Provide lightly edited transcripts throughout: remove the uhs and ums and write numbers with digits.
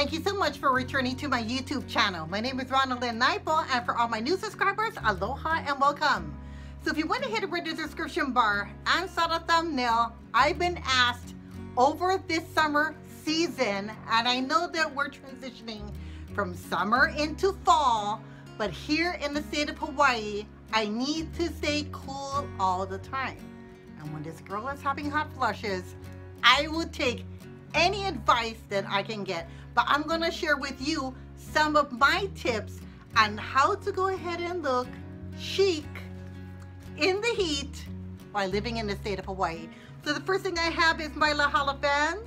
Thank you so much for returning to my YouTube channel. My name is Ranalynn Naipo, and for all my new subscribers, aloha and welcome. So if you went ahead and read the description bar and saw the thumbnail, I've been asked over this summer season, and I know that we're transitioning from summer into fall, but here in the state of Hawaii, I need to stay cool all the time. And when this girl is having hot flushes, I will take any advice that I can get. But I'm going to share with you some of my tips on how to go ahead and look chic in the heat while living in the state of Hawaii. So the first thing I have is my Lahala fan.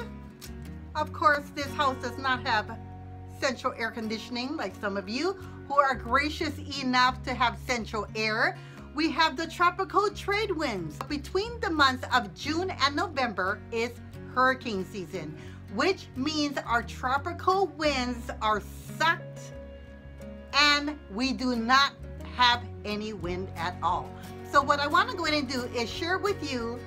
Of course, this house does not have central air conditioning like some of you who are gracious enough to have central air. We have the tropical trade winds. Between the months of June and November is hurricane season, which means our tropical winds are sucked and we do not have any wind at all. So what I want to go ahead and do is share with you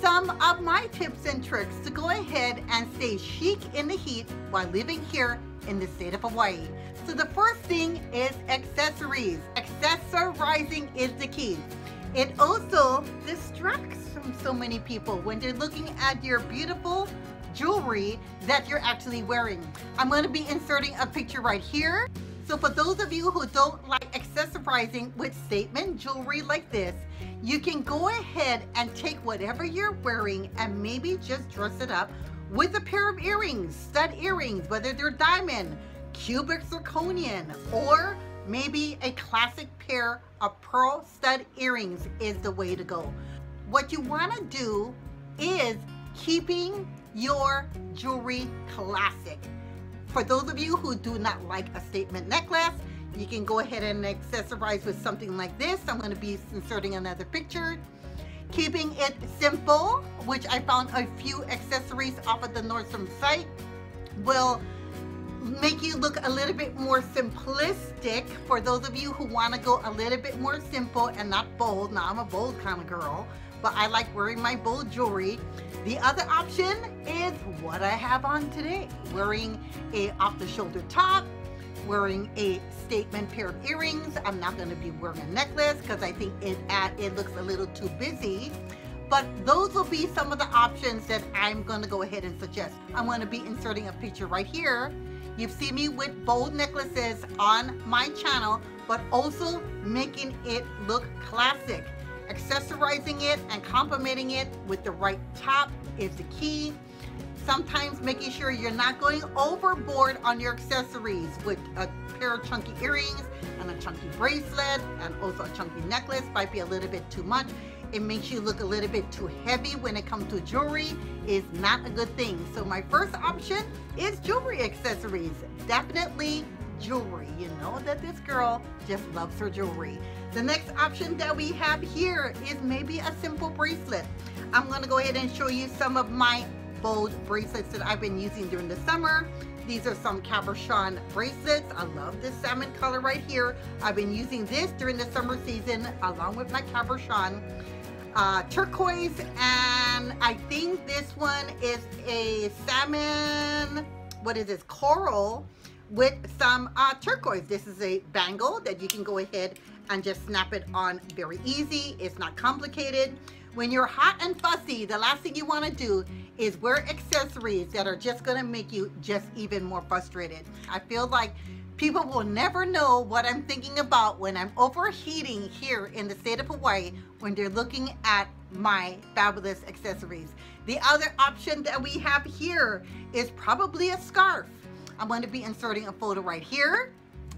some of my tips and tricks to go ahead and stay chic in the heat while living here in the state of Hawaii. So the first thing is accessories. Accessorizing is the key. It also distracts from so many people when they're looking at your beautiful jewelry that you're actually wearing. I'm going to be inserting a picture right here. So for those of you who don't like accessorizing with statement jewelry like this, you can go ahead and take whatever you're wearing and maybe just dress it up with a pair of earrings, stud earrings, whether they're diamond, cubic zirconian, or maybe a classic pair of pearl stud earrings is the way to go. What you want to do is keeping your jewelry classic. For those of you who do not like a statement necklace, you can go ahead and accessorize with something like this. I'm going to be inserting another picture. Keeping it simple, which I found a few accessories off of the Nordstrom site, will make you look a little bit more simplistic. For those of you who want to go a little bit more simple and not bold. Now, I'm a bold kind of girl, but I like wearing my bold jewelry. The other option is what I have on today. Wearing a off-the-shoulder top, wearing a statement pair of earrings. I'm not going to be wearing a necklace because I think it looks a little too busy. But those will be some of the options that I'm going to go ahead and suggest. I'm going to be inserting a picture right here. You've seen me with bold necklaces on my channel, but also making it look classic. Accessorizing it and complementing it with the right top is the key. Sometimes making sure you're not going overboard on your accessories with a pair of chunky earrings and a chunky bracelet and also a chunky necklace might be a little bit too much. It makes you look a little bit too heavy when it comes to jewelry. Is not a good thing. So my first option is jewelry accessories. Definitely jewelry. You know that this girl just loves her jewelry. The next option that we have here is maybe a simple bracelet. I'm going to go ahead and show you some of my bold bracelets that I've been using during the summer. These are some cabochon bracelets. I love this salmon color right here. I've been using this during the summer season along with my cabochon turquoise, and I think this one is a salmon, what is this, coral with some turquoise. This is a bangle that you can go ahead and just snap it on very easy. It's not complicated. When you're hot and fussy, the last thing you want to do is wear accessories that are just going to make you just even more frustrated. I feel like people will never know what I'm thinking about when I'm overheating here in the state of Hawaii when they're looking at my fabulous accessories. The other option that we have here is probably a scarf. I'm going to be inserting a photo right here.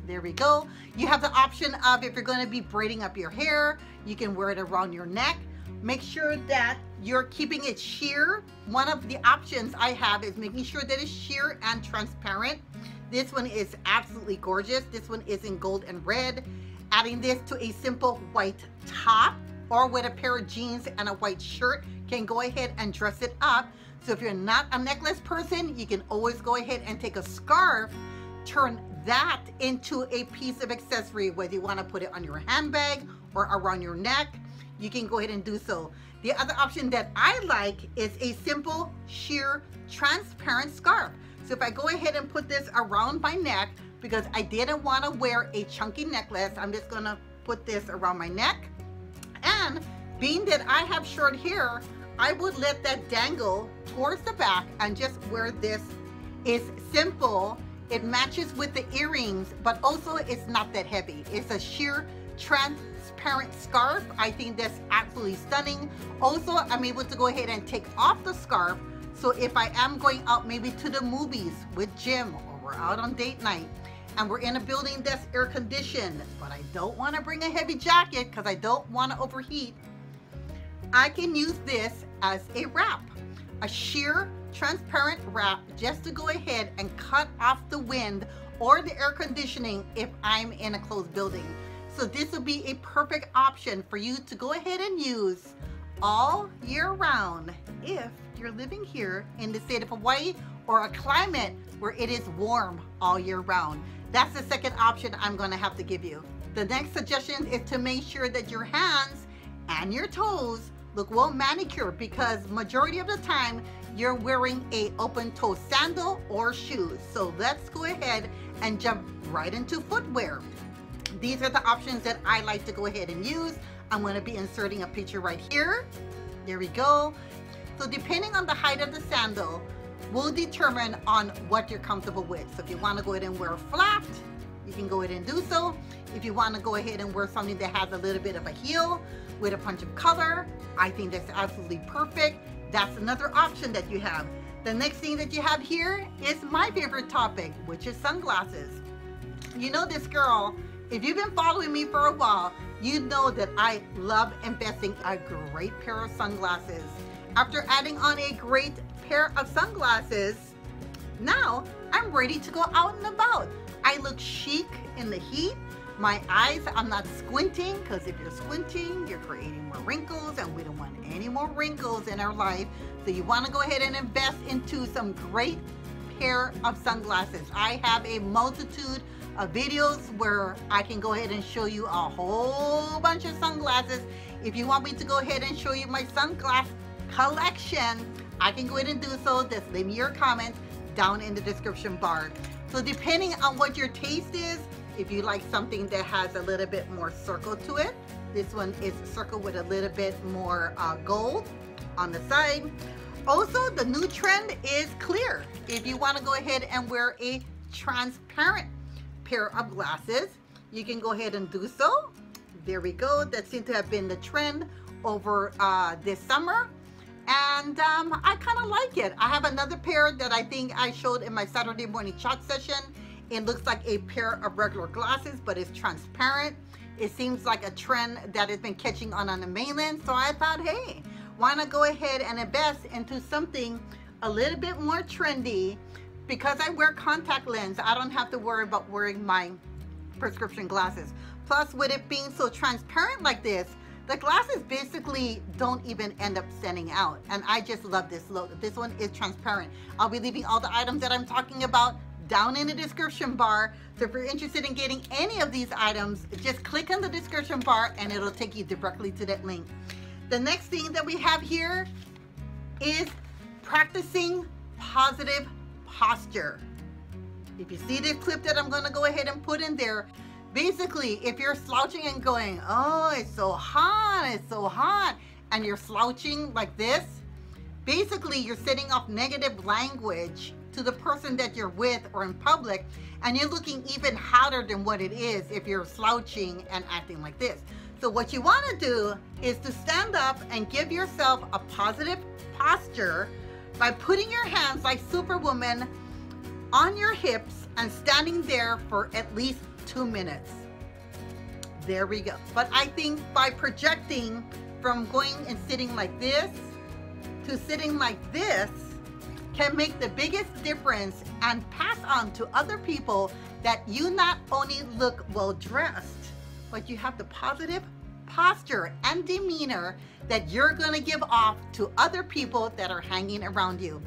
There we go. You have the option of, if you're going to be braiding up your hair, you can wear it around your neck. Make sure that you're keeping it sheer. One of the options I have is making sure that it's sheer and transparent. This one is absolutely gorgeous. This one is in gold and red. Adding this to a simple white top or with a pair of jeans and a white shirt can go ahead and dress it up. So if you're not a necklace person, you can always go ahead and take a scarf, turn that into a piece of accessory, whether you want to put it on your handbag or around your neck, you can go ahead and do so. The other option that I like is a simple sheer transparent scarf. So if I go ahead and put this around my neck, because I didn't want to wear a chunky necklace, I'm just gonna put this around my neck. And being that I have short hair, I would let that dangle towards the back and just wear this. It's simple. It matches with the earrings, but also it's not that heavy. It's a sheer transparent scarf. I think that's absolutely stunning. Also, I'm able to go ahead and take off the scarf. So if I am going out maybe to the movies with Jim, or we're out on date night, and we're in a building that's air conditioned, but I don't want to bring a heavy jacket because I don't want to overheat, I can use this as a wrap, a sheer transparent wrap, just to go ahead and cut off the wind or the air conditioning if I'm in a closed building. So this will be a perfect option for you to go ahead and use all year round if you're living here in the state of Hawaii or a climate where it is warm all year round. That's the second option I'm going to have to give you. The next suggestion is to make sure that your hands and your toes look well manicured, because majority of the time you're wearing a open toe sandal or shoes. So let's go ahead and jump right into footwear. These are the options that I like to go ahead and use. I'm going to be inserting a picture right here. There we go. So depending on the height of the sandal will determine on what you're comfortable with. So if you want to go ahead and wear a flat, you can go ahead and do so. If you want to go ahead and wear something that has a little bit of a heel with a punch of color, I think that's absolutely perfect. That's another option that you have. The next thing that you have here is my favorite topic, which is sunglasses. You know this girl, if you've been following me for a while, you know that I love investing a great pair of sunglasses. After adding on a great pair of sunglasses, now I'm ready to go out and about. I look chic in the heat. My eyes, I'm not squinting, because if you're squinting, you're creating more wrinkles, and we don't want any more wrinkles in our life. So you want to go ahead and invest into some great pair of sunglasses. I have a multitude of videos where I can go ahead and show you a whole bunch of sunglasses. If you want me to go ahead and show you my sunglass collection, I can go ahead and do so. Just leave me your comments down in the description bar. So depending on what your taste is, if you like something that has a little bit more circle to it, this one is circle with a little bit more gold on the side. Also, the new trend is clear. If you want to go ahead and wear a transparent pair of glasses, you can go ahead and do so. There we go. That seems to have been the trend over this summer. And I kind of like it. I have another pair that I think I showed in my Saturday morning chat session. It looks like a pair of regular glasses, but it's transparent. It seems like a trend that has been catching on the mainland. So I thought, hey, why not go ahead and invest into something a little bit more trendy? Because I wear contact lens, I don't have to worry about wearing my prescription glasses. Plus, with it being so transparent like this, the glasses basically don't even end up standing out. And I just love this look. This one is transparent. I'll be leaving all the items that I'm talking about down in the description bar. So if you're interested in getting any of these items, just click on the description bar and it'll take you directly to that link. The next thing that we have here is practicing positive posture. If you see this clip that I'm going to go ahead and put in there, basically if you're slouching and going, oh, it's so hot, and you're slouching like this, basically you're setting off negative language to the person that you're with or in public, and you're looking even hotter than what it is if you're slouching and acting like this. So what you want to do is to stand up and give yourself a positive posture by putting your hands like Superwoman on your hips and standing there for at least 2 minutes. There we go. But I think by projecting from going and sitting like this to sitting like this can make the biggest difference and pass on to other people that you not only look well dressed, but you have the positive posture and demeanor that you're going to give off to other people that are hanging around you.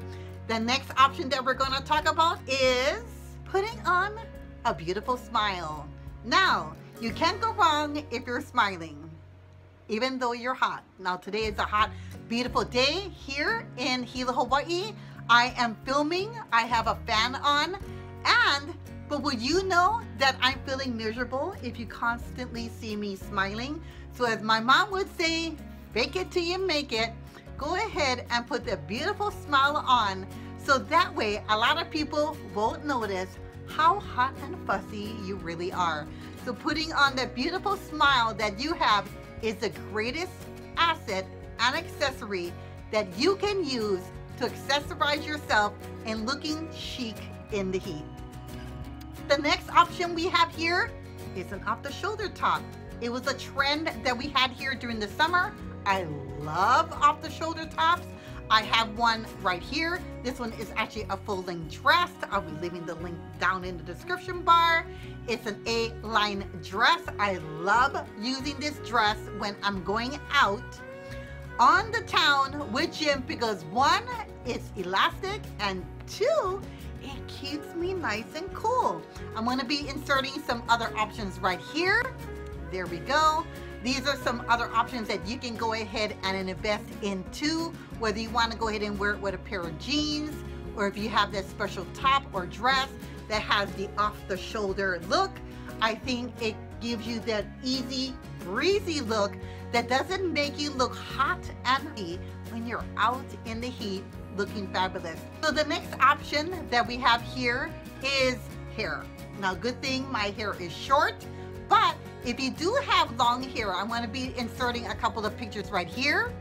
The next option that we're going to talk about is putting on a beautiful smile. Now, you can't go wrong if you're smiling, even though you're hot. Now, today is a hot, beautiful day here in Hilo, Hawaii. I am filming, I have a fan on, but would you know that I'm feeling miserable if you constantly see me smiling? So as my mom would say, fake it till you make it. Go ahead and put the beautiful smile on, so that way a lot of people won't notice how hot and fussy you really are. So putting on the beautiful smile that you have is the greatest asset and accessory that you can use to accessorize yourself and looking chic in the heat. The next option we have here is an off-the-shoulder top. It was a trend that we had here during the summer. I love off-the-shoulder tops. I have one right here. This one is actually a full-length dress. I'll be leaving the link down in the description bar. It's an A-line dress. I love using this dress when I'm going out on the town with Jim because one, it's elastic, and two, it keeps me nice and cool. I'm going to be inserting some other options right here. There we go. These are some other options that you can go ahead and invest into, whether you want to go ahead and wear it with a pair of jeans, or if you have that special top or dress that has the off-the-shoulder look. I think it gives you that easy, breezy look that doesn't make you look hot and heat when you're out in the heat looking fabulous. So the next option that we have here is hair. Now, good thing my hair is short, but if you do have long hair, I'm going to be inserting a couple of pictures right here,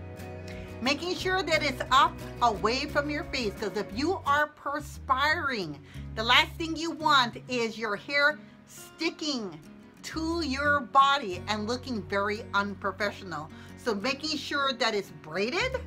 making sure that it's up away from your face, because if you are perspiring, the last thing you want is your hair sticking to your body and looking very unprofessional. So making sure that it's braided.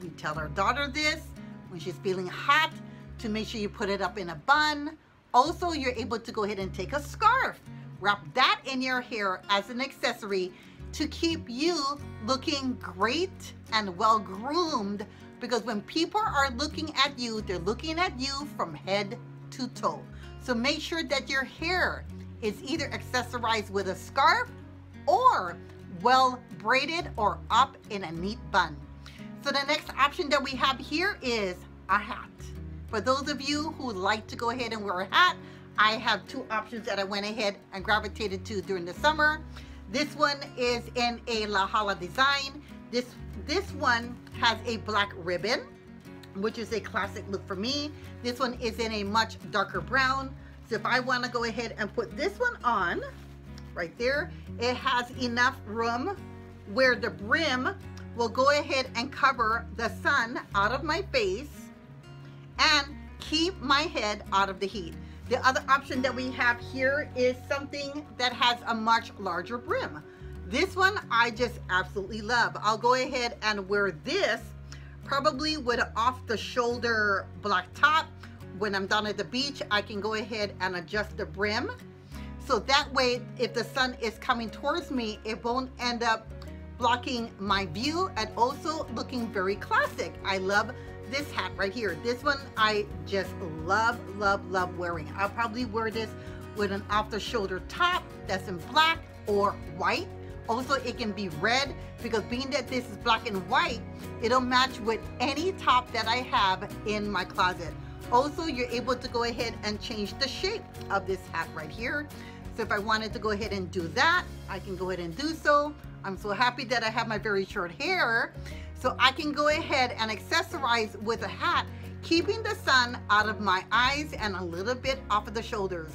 We tell our daughter this when she's feeling hot, to make sure you put it up in a bun. Also, you're able to go ahead and take a scarf, wrap that in your hair as an accessory to keep you looking great and well groomed, because when people are looking at you, they're looking at you from head to toe. So make sure that your hair is either accessorized with a scarf or well braided or up in a neat bun. So the next option that we have here is a hat. For those of you who like to go ahead and wear a hat, I have two options that I went ahead and gravitated to during the summer. This one is in a La Hala design. This one has a black ribbon, which is a classic look for me. This one is in a much darker brown. So if I want to go ahead and put this one on, right there, it has enough room where the brim will go ahead and cover the sun out of my face and keep my head out of the heat. The other option that we have here is something that has a much larger brim. This one I just absolutely love. I'll go ahead and wear this probably with an off-the-shoulder black top. When I'm down at the beach, I can go ahead and adjust the brim. So that way, if the sun is coming towards me, it won't end up blocking my view, and also looking very classic. I love this hat right here. This one I just love, love, love wearing. I'll probably wear this with an off-the-shoulder top that's in black or white. Also, it can be red, because being that this is black and white, it'll match with any top that I have in my closet. Also, you're able to go ahead and change the shape of this hat right here. So if I wanted to go ahead and do that, I can go ahead and do so. I'm so happy that I have my very short hair, so I can go ahead and accessorize with a hat, keeping the sun out of my eyes and a little bit off of the shoulders.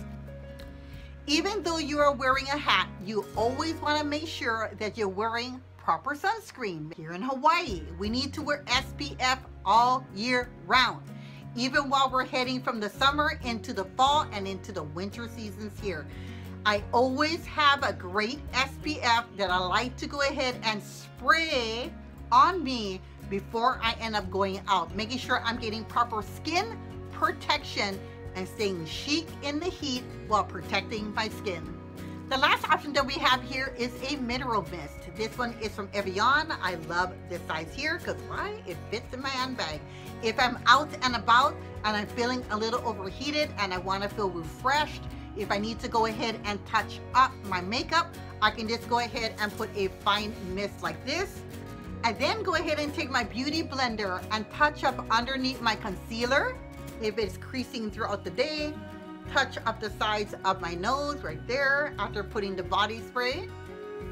Even though you are wearing a hat, you always want to make sure that you're wearing proper sunscreen. Here in Hawaii, we need to wear SPF all year round, even while we're heading from the summer into the fall and into the winter seasons here. I always have a great SPF that I like to go ahead and spray on me before I end up going out, making sure I'm getting proper skin protection and staying chic in the heat while protecting my skin. The last option that we have here is a mineral mist. This one is from Evian. I love this size here because why? It fits in my handbag. If I'm out and about and I'm feeling a little overheated and I want to feel refreshed, if I need to go ahead and touch up my makeup, I can just go ahead and put a fine mist like this I then go ahead and take my beauty blender and touch up underneath my concealer if it's creasing throughout the day. Touch up the sides of my nose right there after putting the body spray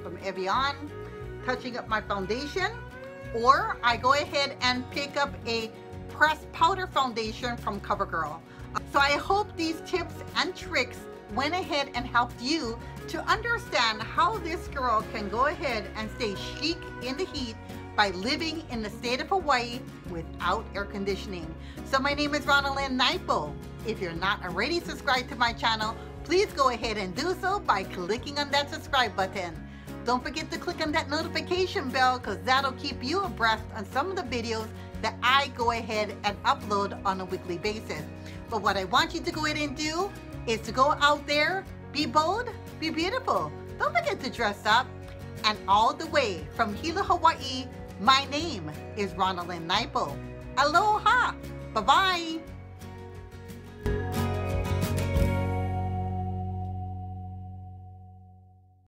from Evian. Touching up my foundation, or I go ahead and pick up a pressed powder foundation from CoverGirl. So I hope these tips and tricks went ahead and helped you to understand how this girl can go ahead and stay chic in the heat by living in the state of Hawaii without air conditioning. So my name is Ranalynn Naipo. If you're not already subscribed to my channel, please go ahead and do so by clicking on that subscribe button. Don't forget to click on that notification bell because that'll keep you abreast on some of the videos that I go ahead and upload on a weekly basis. But what I want you to go ahead and do is to go out there, be bold, be beautiful. Don't forget to dress up. And all the way from Hilo, Hawaii, my name is Ranalynn Naipo. Aloha! Bye-bye!